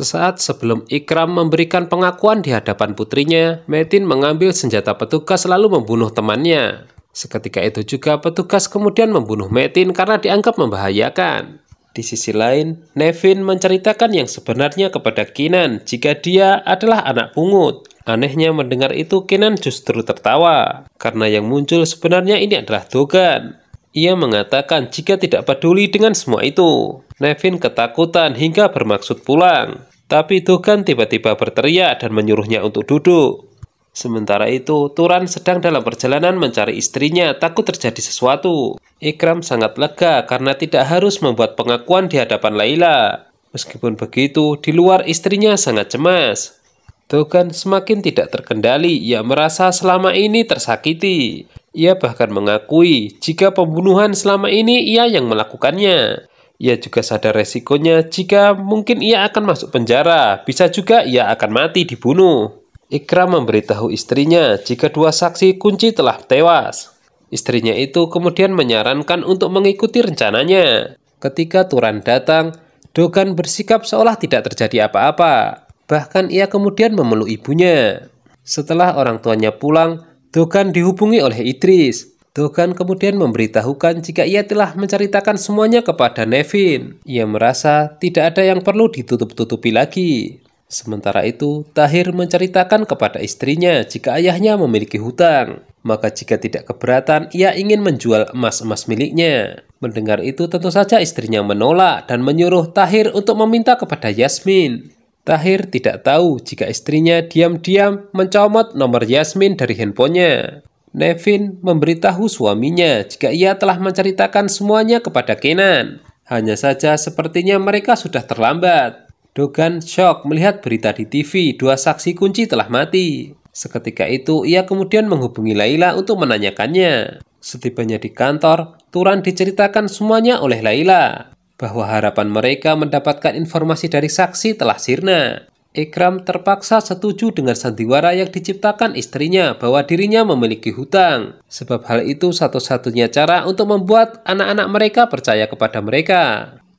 Sesaat sebelum Ikram memberikan pengakuan di hadapan putrinya, Metin mengambil senjata petugas lalu membunuh temannya. Seketika itu juga petugas kemudian membunuh Metin karena dianggap membahayakan. Di sisi lain, Nevin menceritakan yang sebenarnya kepada Kenan jika dia adalah anak pungut. Anehnya mendengar itu, Kenan justru tertawa, karena yang muncul sebenarnya ini adalah Dogan. Ia mengatakan jika tidak peduli dengan semua itu. Nevin ketakutan hingga bermaksud pulang. Tapi Dogan tiba-tiba berteriak dan menyuruhnya untuk duduk. Sementara itu, Turan sedang dalam perjalanan mencari istrinya, takut terjadi sesuatu. Ikram sangat lega karena tidak harus membuat pengakuan di hadapan Layla. Meskipun begitu, di luar istrinya sangat cemas. Dogan semakin tidak terkendali, ia merasa selama ini tersakiti. Ia bahkan mengakui jika pembunuhan selama ini ia yang melakukannya. Ia juga sadar resikonya jika mungkin ia akan masuk penjara, bisa juga ia akan mati dibunuh. Ikram memberitahu istrinya jika dua saksi kunci telah tewas. Istrinya itu kemudian menyarankan untuk mengikuti rencananya. Ketika Turan datang, Dogan bersikap seolah tidak terjadi apa-apa. Bahkan ia kemudian memeluk ibunya. Setelah orang tuanya pulang, Dogan dihubungi oleh Idris. Dogan kemudian memberitahukan jika ia telah menceritakan semuanya kepada Nevin. Ia merasa tidak ada yang perlu ditutup-tutupi lagi. Sementara itu, Tahir menceritakan kepada istrinya jika ayahnya memiliki hutang. Maka jika tidak keberatan, ia ingin menjual emas-emas miliknya. Mendengar itu tentu saja istrinya menolak dan menyuruh Tahir untuk meminta kepada Yasmin. Tahir tidak tahu jika istrinya diam-diam mencomot nomor Yasmin dari handphonenya. Nevin memberitahu suaminya jika ia telah menceritakan semuanya kepada Kenan. Hanya saja sepertinya mereka sudah terlambat. Dogan shock melihat berita di TV, dua saksi kunci telah mati. Seketika itu ia kemudian menghubungi Layla untuk menanyakannya. Setibanya di kantor, Turan diceritakan semuanya oleh Layla. Bahwa harapan mereka mendapatkan informasi dari saksi telah sirna. Ikram terpaksa setuju dengan sandiwara yang diciptakan istrinya bahwa dirinya memiliki hutang. Sebab hal itu satu-satunya cara untuk membuat anak-anak mereka percaya kepada mereka.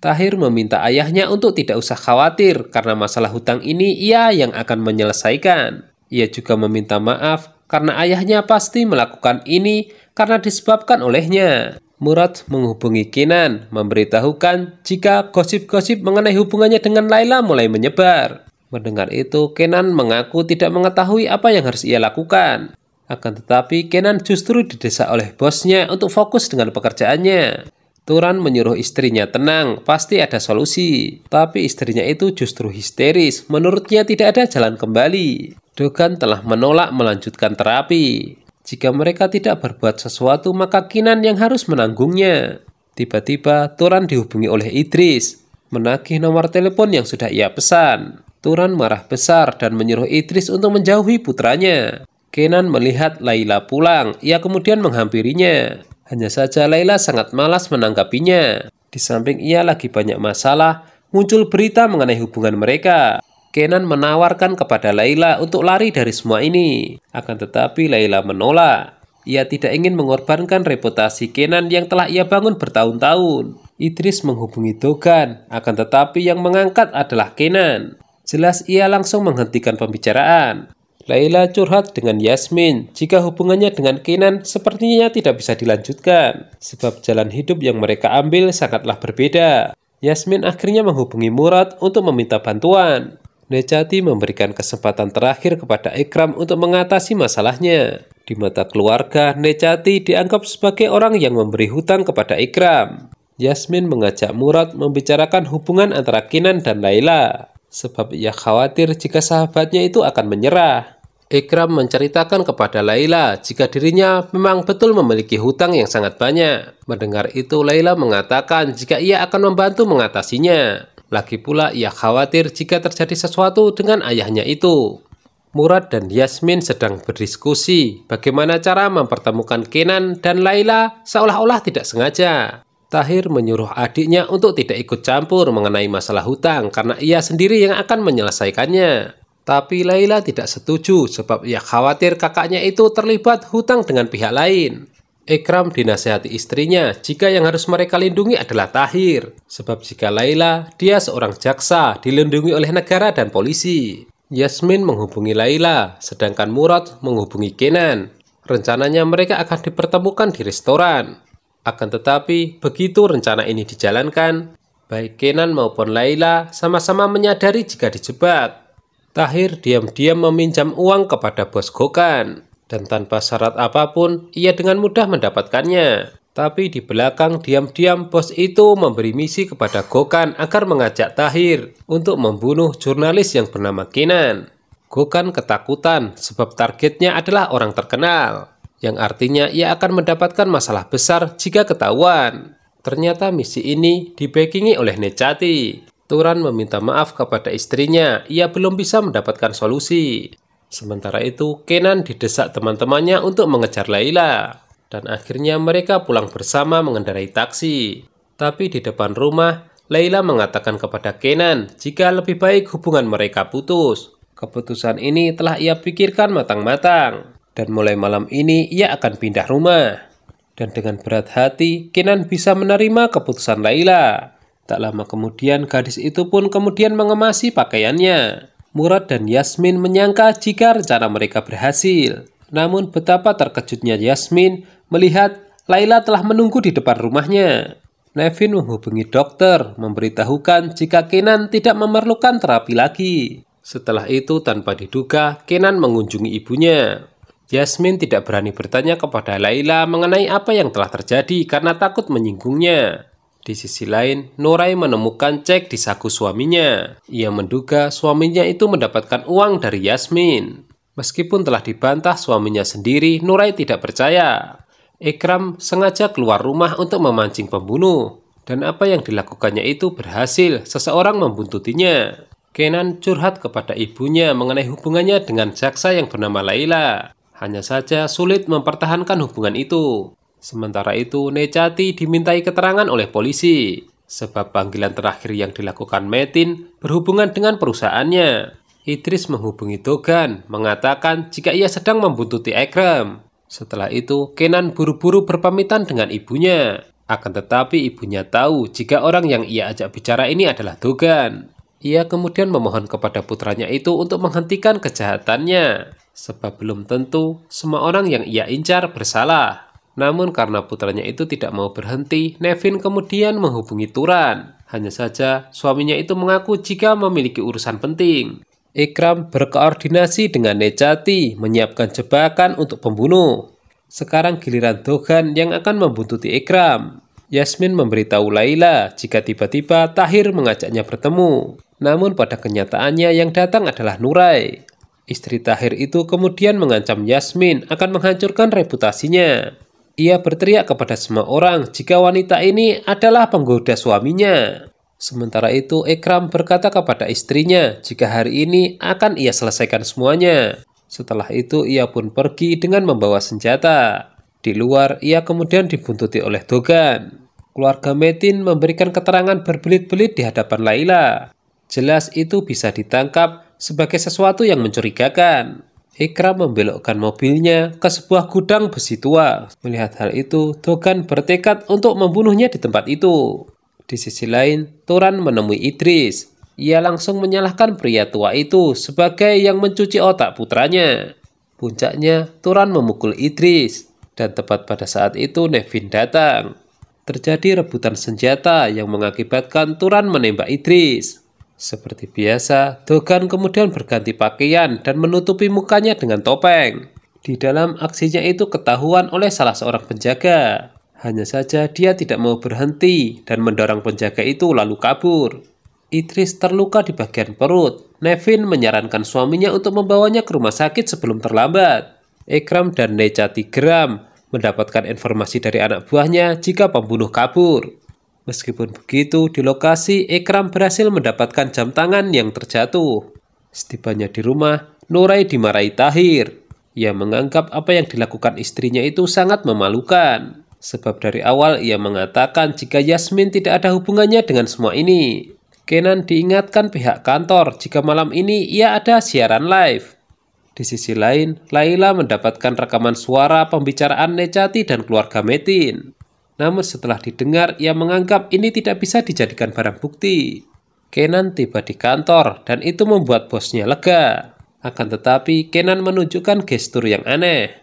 Tahir meminta ayahnya untuk tidak usah khawatir karena masalah hutang ini ia yang akan menyelesaikan. Ia juga meminta maaf karena ayahnya pasti melakukan ini karena disebabkan olehnya. Murad menghubungi Kenan, memberitahukan jika gosip-gosip mengenai hubungannya dengan Layla mulai menyebar. Mendengar itu, Kenan mengaku tidak mengetahui apa yang harus ia lakukan. Akan tetapi, Kenan justru didesak oleh bosnya untuk fokus dengan pekerjaannya. Turan menyuruh istrinya tenang, pasti ada solusi. Tapi istrinya itu justru histeris, menurutnya tidak ada jalan kembali. Dogan telah menolak melanjutkan terapi. Jika mereka tidak berbuat sesuatu, maka Kenan yang harus menanggungnya. Tiba-tiba, Turan dihubungi oleh Idris, menagih nomor telepon yang sudah ia pesan. Turan marah besar dan menyuruh Idris untuk menjauhi putranya. Kenan melihat Layla pulang, ia kemudian menghampirinya. Hanya saja Layla sangat malas menanggapinya. Di samping ia lagi banyak masalah, muncul berita mengenai hubungan mereka. Kenan menawarkan kepada Layla untuk lari dari semua ini. Akan tetapi Layla menolak. Ia tidak ingin mengorbankan reputasi Kenan yang telah ia bangun bertahun-tahun. Idris menghubungi Dogan, akan tetapi yang mengangkat adalah Kenan. Jelas ia langsung menghentikan pembicaraan. Layla curhat dengan Yasmin jika hubungannya dengan Kenan sepertinya tidak bisa dilanjutkan. Sebab jalan hidup yang mereka ambil sangatlah berbeda. Yasmin akhirnya menghubungi Murad untuk meminta bantuan. Nejati memberikan kesempatan terakhir kepada Ikram untuk mengatasi masalahnya. Di mata keluarga, Nejati dianggap sebagai orang yang memberi hutang kepada Ikram. Yasmin mengajak Murad membicarakan hubungan antara Kenan dan Layla. Sebab ia khawatir jika sahabatnya itu akan menyerah. Ikram menceritakan kepada Layla jika dirinya memang betul memiliki hutang yang sangat banyak. Mendengar itu, Layla mengatakan jika ia akan membantu mengatasinya. Lagi pula ia khawatir jika terjadi sesuatu dengan ayahnya itu. Murad dan Yasmin sedang berdiskusi bagaimana cara mempertemukan Kenan dan Layla seolah-olah tidak sengaja. Tahir menyuruh adiknya untuk tidak ikut campur mengenai masalah hutang karena ia sendiri yang akan menyelesaikannya. Tapi Layla tidak setuju sebab ia khawatir kakaknya itu terlibat hutang dengan pihak lain. Ikram dinasihati istrinya jika yang harus mereka lindungi adalah Tahir. Sebab jika Laila, dia seorang jaksa, dilindungi oleh negara dan polisi. Yasmin menghubungi Laila, sedangkan Murad menghubungi Kenan. Rencananya mereka akan dipertemukan di restoran. Akan tetapi, begitu rencana ini dijalankan, baik Kenan maupun Laila sama-sama menyadari jika dijebak. Tahir diam-diam meminjam uang kepada bos Gokhan. Dan tanpa syarat apapun, ia dengan mudah mendapatkannya. Tapi di belakang diam-diam bos itu memberi misi kepada Gokhan agar mengajak Tahir untuk membunuh jurnalis yang bernama Kenan. Gokhan ketakutan sebab targetnya adalah orang terkenal, yang artinya ia akan mendapatkan masalah besar jika ketahuan. Ternyata misi ini dibackingi oleh Necati. Turan meminta maaf kepada istrinya, ia belum bisa mendapatkan solusi. Sementara itu, Kenan didesak teman-temannya untuk mengejar Laila. Dan akhirnya mereka pulang bersama mengendarai taksi. Tapi di depan rumah, Laila mengatakan kepada Kenan jika lebih baik hubungan mereka putus. Keputusan ini telah ia pikirkan matang-matang. Dan mulai malam ini ia akan pindah rumah. Dan dengan berat hati, Kenan bisa menerima keputusan Laila. Tak lama kemudian, gadis itu pun kemudian mengemasi pakaiannya. Murad dan Yasmin menyangka jika rencana mereka berhasil. Namun betapa terkejutnya Yasmin melihat Laila telah menunggu di depan rumahnya. Nevin menghubungi dokter, memberitahukan jika Kenan tidak memerlukan terapi lagi. Setelah itu tanpa diduga, Kenan mengunjungi ibunya. Yasmin tidak berani bertanya kepada Laila mengenai apa yang telah terjadi karena takut menyinggungnya. Di sisi lain, Nurai menemukan cek di saku suaminya. Ia menduga suaminya itu mendapatkan uang dari Yasmin. Meskipun telah dibantah suaminya sendiri, Nurai tidak percaya. Ikram sengaja keluar rumah untuk memancing pembunuh. Dan apa yang dilakukannya itu berhasil, seseorang membuntutinya. Kenan curhat kepada ibunya mengenai hubungannya dengan jaksa yang bernama Laila. Hanya saja sulit mempertahankan hubungan itu. Sementara itu, Necati dimintai keterangan oleh polisi, sebab panggilan terakhir yang dilakukan Metin berhubungan dengan perusahaannya. Idris menghubungi Dogan, mengatakan jika ia sedang membuntuti Ikram. Setelah itu, Kenan buru-buru berpamitan dengan ibunya. Akan tetapi ibunya tahu jika orang yang ia ajak bicara ini adalah Dogan. Ia kemudian memohon kepada putranya itu untuk menghentikan kejahatannya, sebab belum tentu semua orang yang ia incar bersalah. Namun karena putranya itu tidak mau berhenti, Nevin kemudian menghubungi Turan. Hanya saja suaminya itu mengaku jika memiliki urusan penting. Ikram berkoordinasi dengan Necati menyiapkan jebakan untuk pembunuh. Sekarang giliran Dogan yang akan membuntuti Ikram. Yasmin memberitahu Laila jika tiba-tiba Tahir mengajaknya bertemu. Namun pada kenyataannya yang datang adalah Nurai. Istri Tahir itu kemudian mengancam Yasmin akan menghancurkan reputasinya. Ia berteriak kepada semua orang jika wanita ini adalah penggoda suaminya. Sementara itu, Ikram berkata kepada istrinya jika hari ini akan ia selesaikan semuanya. Setelah itu, ia pun pergi dengan membawa senjata. Di luar, ia kemudian dibuntuti oleh Dogan. Keluarga Metin memberikan keterangan berbelit-belit di hadapan Laila. Jelas itu bisa ditangkap sebagai sesuatu yang mencurigakan. Ikram membelokkan mobilnya ke sebuah gudang besi tua. Melihat hal itu, Dogan bertekad untuk membunuhnya di tempat itu. Di sisi lain, Turan menemui Idris. Ia langsung menyalahkan pria tua itu sebagai yang mencuci otak putranya. Puncaknya, Turan memukul Idris. Dan tepat pada saat itu, Nevin datang. Terjadi rebutan senjata yang mengakibatkan Turan menembak Idris. Seperti biasa, Dogan kemudian berganti pakaian dan menutupi mukanya dengan topeng. Di dalam aksinya itu ketahuan oleh salah seorang penjaga. Hanya saja dia tidak mau berhenti dan mendorong penjaga itu lalu kabur. Idris terluka di bagian perut. Nevin menyarankan suaminya untuk membawanya ke rumah sakit sebelum terlambat. Ikram dan Necati geram mendapatkan informasi dari anak buahnya jika pembunuh kabur. Meskipun begitu, di lokasi Ikram berhasil mendapatkan jam tangan yang terjatuh. Setibanya di rumah, Nurai dimarahi Tahir. Ia menganggap apa yang dilakukan istrinya itu sangat memalukan. Sebab dari awal ia mengatakan jika Yasmin tidak ada hubungannya dengan semua ini. Kenan diingatkan pihak kantor jika malam ini ia ada siaran live. Di sisi lain, Laila mendapatkan rekaman suara pembicaraan Necati dan keluarga Metin. Namun setelah didengar, ia menganggap ini tidak bisa dijadikan barang bukti. Kenan tiba di kantor dan itu membuat bosnya lega. Akan tetapi, Kenan menunjukkan gestur yang aneh.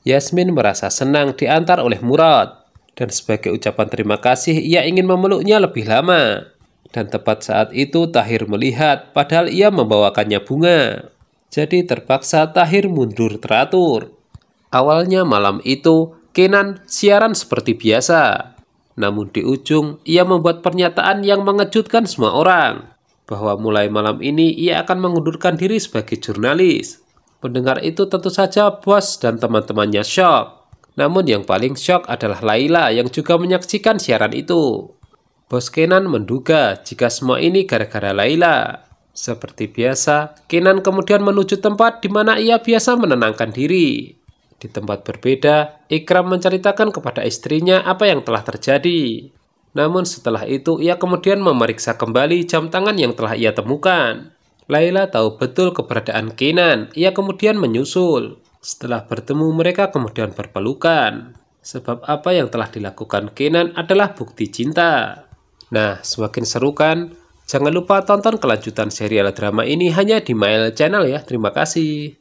Yasmin merasa senang diantar oleh Murad. Dan sebagai ucapan terima kasih, ia ingin memeluknya lebih lama. Dan tepat saat itu Tahir melihat, padahal ia membawakannya bunga. Jadi terpaksa Tahir mundur teratur. Awalnya malam itu, Kenan siaran seperti biasa. Namun di ujung, ia membuat pernyataan yang mengejutkan semua orang. Bahwa mulai malam ini ia akan mengundurkan diri sebagai jurnalis. Pendengar itu tentu saja bos dan teman-temannya syok. Namun yang paling syok adalah Laila yang juga menyaksikan siaran itu. Bos Kenan menduga jika semua ini gara-gara Laila. Seperti biasa, Kenan kemudian menuju tempat di mana ia biasa menenangkan diri. Di tempat berbeda, Ikram menceritakan kepada istrinya apa yang telah terjadi. Namun setelah itu, ia kemudian memeriksa kembali jam tangan yang telah ia temukan. Laila tahu betul keberadaan Kenan, ia kemudian menyusul. Setelah bertemu, mereka kemudian berpelukan. Sebab apa yang telah dilakukan Kenan adalah bukti cinta. Nah, semakin seru kan? Jangan lupa tonton kelanjutan serial drama ini hanya di Mail Channel ya. Terima kasih.